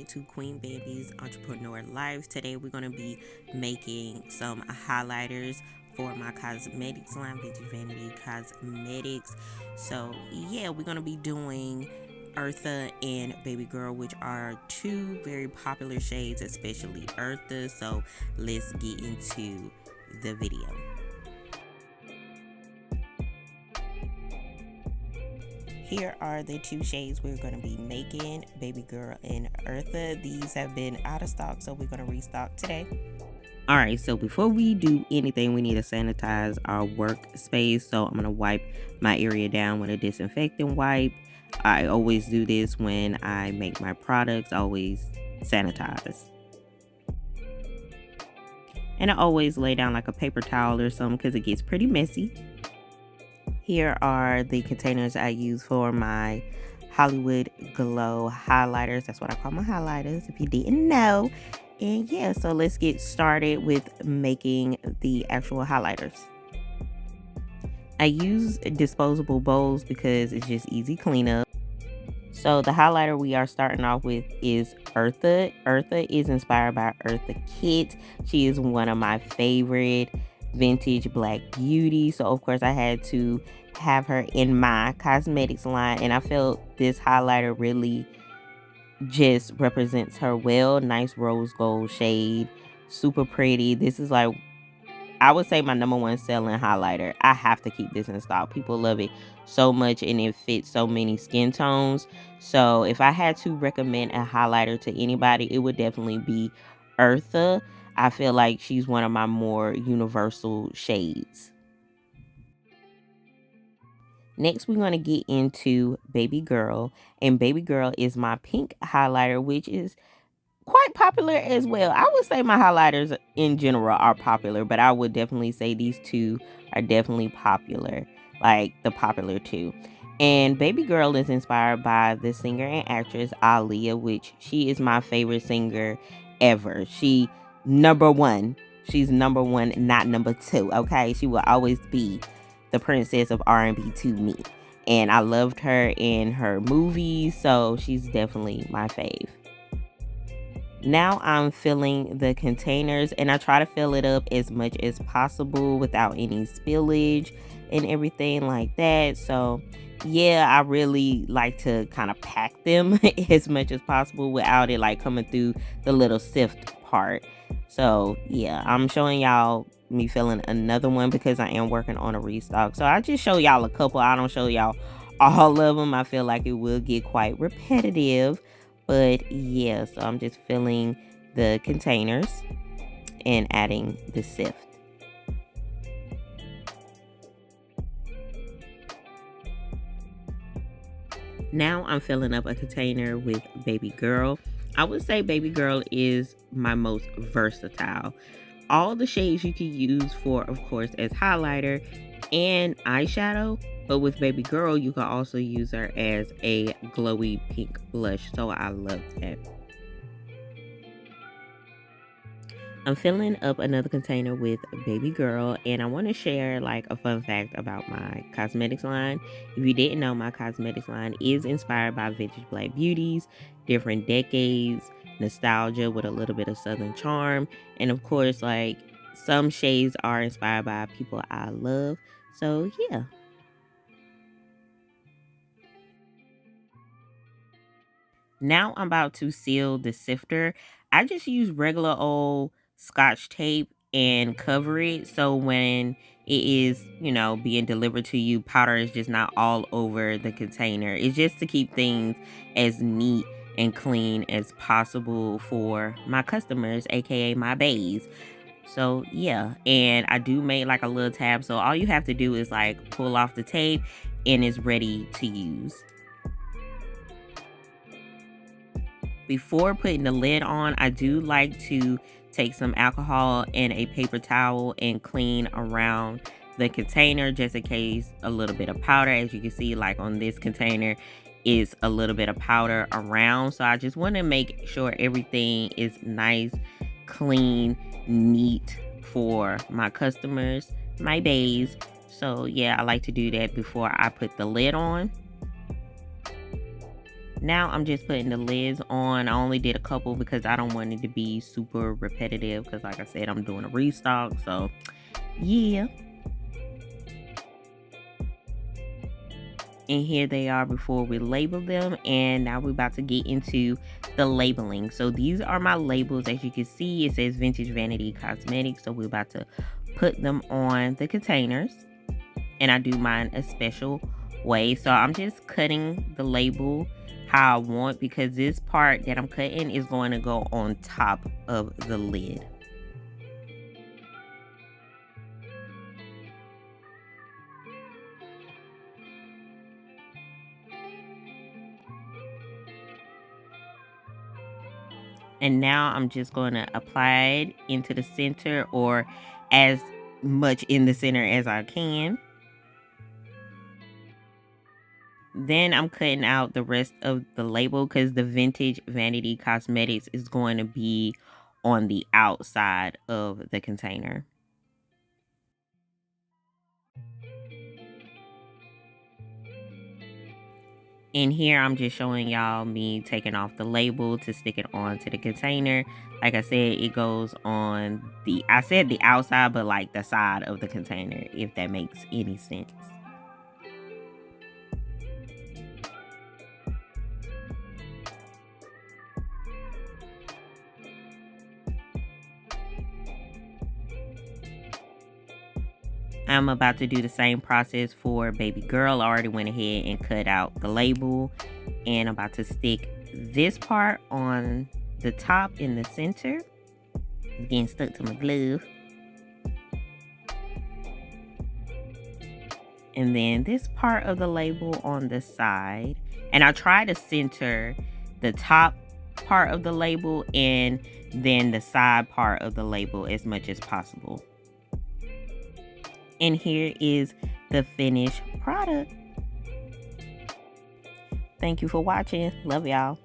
to Queen Bambee's Entrepreneur Life. Today we're going to be making some highlighters for my cosmetics line, Vintage Vanity Cosmetics. So yeah, we're going to be doing Eartha and Baby Girl, which are two very popular shades, especially Eartha. So let's get into the video. Here are the two shades we're going to be making, Baby Girl and Eartha. These have been out of stock, so we're going to restock today. Alright, so before we do anything, we need to sanitize our workspace. So I'm going to wipe my area down with a disinfectant wipe. I always do this when I make my products, I always sanitize. And I always lay down like a paper towel or something because it gets pretty messy. Here are the containers I use for my Hollywood Glow highlighters. That's what I call my highlighters, if you didn't know. And yeah, so let's get started with making the actual highlighters. I use disposable bowls because it's just easy cleanup. So the highlighter we are starting off with is Eartha. Eartha is inspired by Eartha Kitt. She is one of my favorite vintage black beauty, so of course I had to have her in my cosmetics line, and I felt this highlighter really just represents her well. Nice rose gold shade, super pretty. This is like, I would say, my #1 selling highlighter. I have to keep this in stock. People love it so much and it fits so many skin tones. So if I had to recommend a highlighter to anybody, it would definitely be Eartha. I feel like she's one of my more universal shades. Next, we're going to get into Baby Girl. And Baby Girl is my pink highlighter, which is quite popular as well. I would say my highlighters in general are popular, but I would definitely say these two are definitely popular, like the popular two. And Baby Girl is inspired by the singer and actress Aaliyah, which she is my favorite singer ever. She #1. She's #1, not #2. Okay, she will always be the princess of R&B to me, and I loved her in her movies, so she's definitely my fave. Now I'm filling the containers, and I try to fill it up as much as possible without any spillage and everything like that. So yeah, I really like to kind of pack them as much as possible without it like coming through the little sift part. So yeah, I'm showing y'all me filling another one because I am working on a restock. So I just show y'all a couple. I don't show y'all all of them. I feel like it will get quite repetitive. But yeah, so I'm just filling the containers and adding the sift. Now I'm filling up a container with Baby Girl. I would say Baby Girl is my most versatile. All the shades you can use for, of course, as highlighter and eyeshadow, but with Baby Girl, you can also use her as a glowy pink blush, so I love that. I'm filling up another container with Baby Girl, and I want to share like a fun fact about my cosmetics line. If you didn't know, my cosmetics line is inspired by vintage black beauties, different decades, nostalgia with a little bit of southern charm, and of course, like, some shades are inspired by people I love. So yeah. Now I'm about to seal the sifter. I just use regular old Scotch tape and cover it, so when it is, being delivered to you, powder is just not all over the container. It's just to keep things as neat and clean as possible for my customers, aka my bays. So yeah, and I do make like a little tab, so all you have to do is like pull off the tape and it's ready to use. Before putting the lid on, I do like to take some alcohol and a paper towel and clean around the container just in case a little bit of powder. As you can see, like on this container, is a little bit of powder around. So I just want to make sure everything is nice, clean, neat for my customers, my bays. So yeah, I like to do that before I put the lid on. Now I'm just putting the lids on. I only did a couple because I don't want it to be super repetitive because like I said, I'm doing a restock. So yeah. And here they are before we label them. And now we're about to get into the labeling. So these are my labels. As you can see, it says Vintage Vanity Cosmetics. So we're about to put them on the containers. And I do mine a special way. So I'm just cutting the label how I want because this part that I'm cutting is going to go on top of the lid. And now I'm just going to apply it into the center or as much in the center as I can. Then I'm cutting out the rest of the label because the Vintage Vanity Cosmetics is going to be on the outside of the container. In here, I'm just showing y'all me taking off the label to stick it onto the container. Like I said, it goes on I said the outside, but like the side of the container, if that makes any sense. I'm about to do the same process for baby girl. I already went ahead and cut out the label. And I'm about to stick this part on the top in the center. It's getting stuck to my glove. And then this part of the label on the side. And I try to center the top part of the label and then the side part of the label as much as possible. And here is the finished product. Thank you for watching. Love y'all.